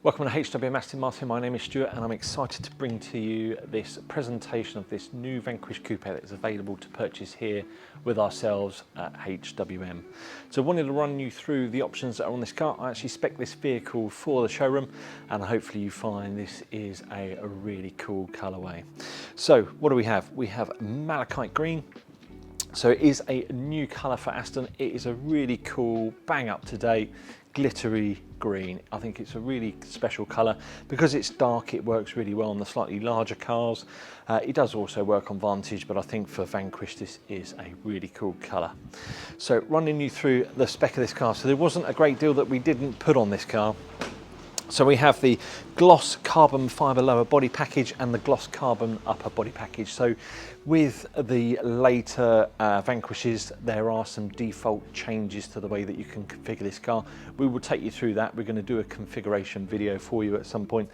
Welcome to HWM Aston Martin. My name is Stuart and I'm excited to bring to you this presentation of this new Vanquish Coupe that is available to purchase here with ourselves at HWM. So I wanted to run you through the options that are on this car. I actually spec this vehicle for the showroom and hopefully you find this is a really cool colourway. So what do we have? We have malachite green. So it is a new colour for Aston. It is a really cool, bang up to date, glittery green. I think it's a really special colour. Because it's dark, it works really well on the slightly larger cars. It does also work on Vantage, but I think for Vanquish this is a really cool colour. So running you through the spec of this car. So there wasn't a great deal that we didn't put on this car. So we have the gloss carbon fibre lower body package and the gloss carbon upper body package. So with the later Vanquishes, there are some default changes to the way that you can configure this car. We will take you through that. We're going to do a configuration video for you at some point.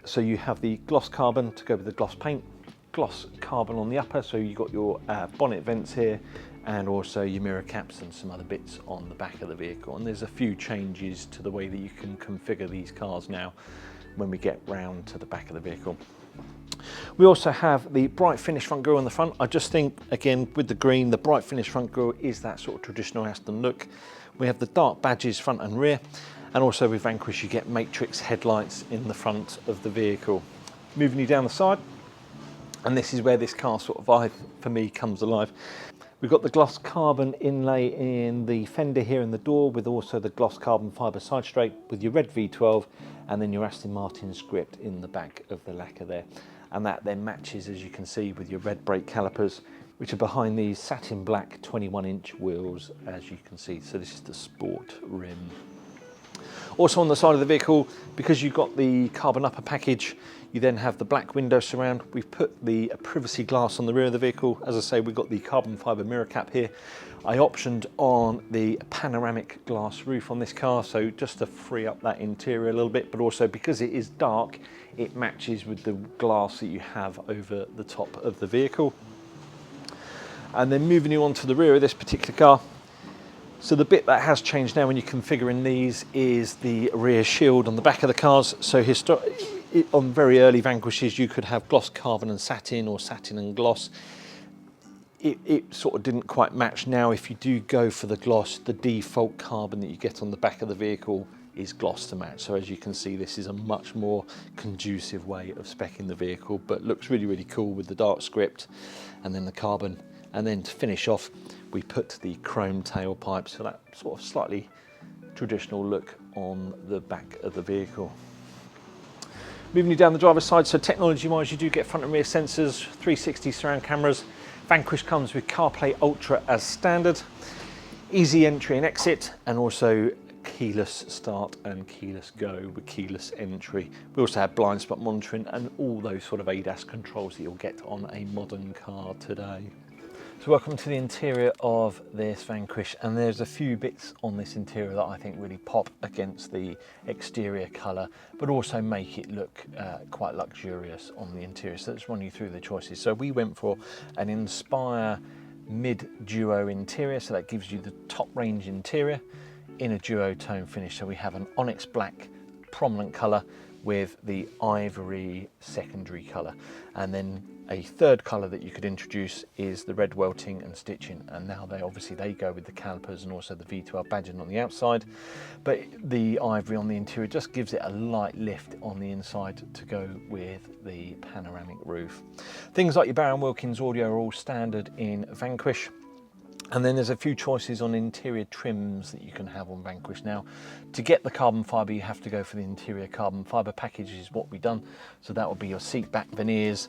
So you have the gloss carbon to go with the gloss paint, gloss carbon on the upper. So you've got your bonnet vents here, and also your mirror caps and some other bits on the back of the vehicle. And there's a few changes to the way that you can configure these cars now when we get round to the back of the vehicle. We also have the bright finish front grille on the front. I just think, again, with the green, the bright finish front grille is that sort of traditional Aston look. We have the dark badges front and rear, and also with Vanquish you get matrix headlights in the front of the vehicle. Moving you down the side, and this is where this car sort of, for me, comes alive. We've got the gloss carbon inlay in the fender here in the door, with also the gloss carbon fibre side straight with your red V12 and then your Aston Martin script in the back of the lacquer there. And that then matches, as you can see, with your red brake calipers, which are behind these satin black 21-inch wheels, as you can see. So this is the sport rim. Also on the side of the vehicle, because you've got the carbon upper package, you then have the black window surround. We've put the privacy glass on the rear of the vehicle. As I say, we've got the carbon fibre mirror cap here. I optioned on the panoramic glass roof on this car, so just to free up that interior a little bit, but also because it is dark, it matches with the glass that you have over the top of the vehicle. And then moving you on to the rear of this particular car. So the bit that has changed now when you're configuring these is the rear shield on the back of the cars. So on very early Vanquishes you could have gloss carbon and satin, or satin and gloss. It sort of didn't quite match. Now if you do go for the gloss, the default carbon that you get on the back of the vehicle is gloss to match. So as you can see, this is a much more conducive way of speccing the vehicle, but looks really cool with the dark script and then the carbon. And then to finish off, we put the chrome tailpipe, so that sort of slightly traditional look on the back of the vehicle. Moving you down the driver's side, so technology-wise, you do get front and rear sensors, 360 surround cameras. Vanquish comes with CarPlay Ultra as standard, easy entry and exit, and also keyless start and keyless go with keyless entry. We also have blind spot monitoring and all those sort of ADAS controls that you'll get on a modern car today. So welcome to the interior of this Vanquish, and there's a few bits on this interior that I think really pop against the exterior colour, but also make it look quite luxurious on the interior. So let's run you through the choices. So we went for an Inspire mid-duo interior, so that gives you the top range interior in a duo tone finish. So we have an onyx black prominent colour with the ivory secondary colour, and then a third colour that you could introduce is the red welting and stitching, and now they go with the calipers and also the V12 badging on the outside, but the ivory on the interior just gives it a light lift on the inside to go with the panoramic roof. Things like your Barron Wilkins audio are all standard in Vanquish. And then there's a few choices on interior trims that you can have on Vanquish. Now, to get the carbon fibre, you have to go for the interior carbon fibre package, is what we've done. So that will be your seat back veneers,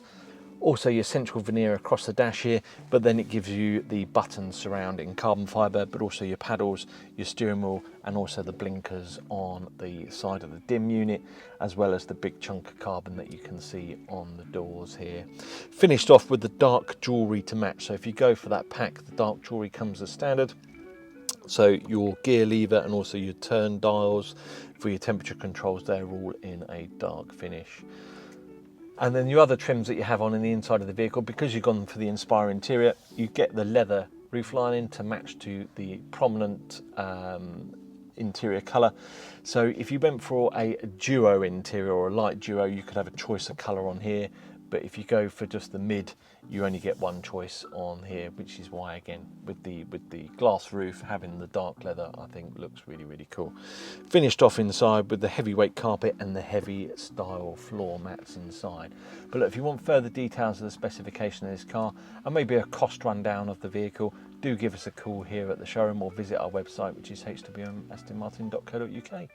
also your central veneer across the dash here, but then it gives you the buttons surrounding carbon fibre, but also your paddles, your steering wheel, and also the blinkers on the side of the dim unit, as well as the big chunk of carbon that you can see on the doors here. Finished off with the dark jewellery to match. So if you go for that pack, the dark jewellery comes as standard. So your gear lever and also your turn dials for your temperature controls, they're all in a dark finish. And then your other trims that you have on in the inside of the vehicle, because you've gone for the Inspire interior, you get the leather roof lining to match to the prominent interior colour. So if you went for a duo interior or a light duo, you could have a choice of colour on here. But if you go for just the mid, you only get one choice on here, which is why, again, with the glass roof, having the dark leather, I think looks really, really cool. Finished off inside with the heavyweight carpet and the heavy style floor mats inside. But look, if you want further details of the specification of this car and maybe a cost rundown of the vehicle, do give us a call here at the showroom or visit our website, which is hwmastonmartin.co.uk.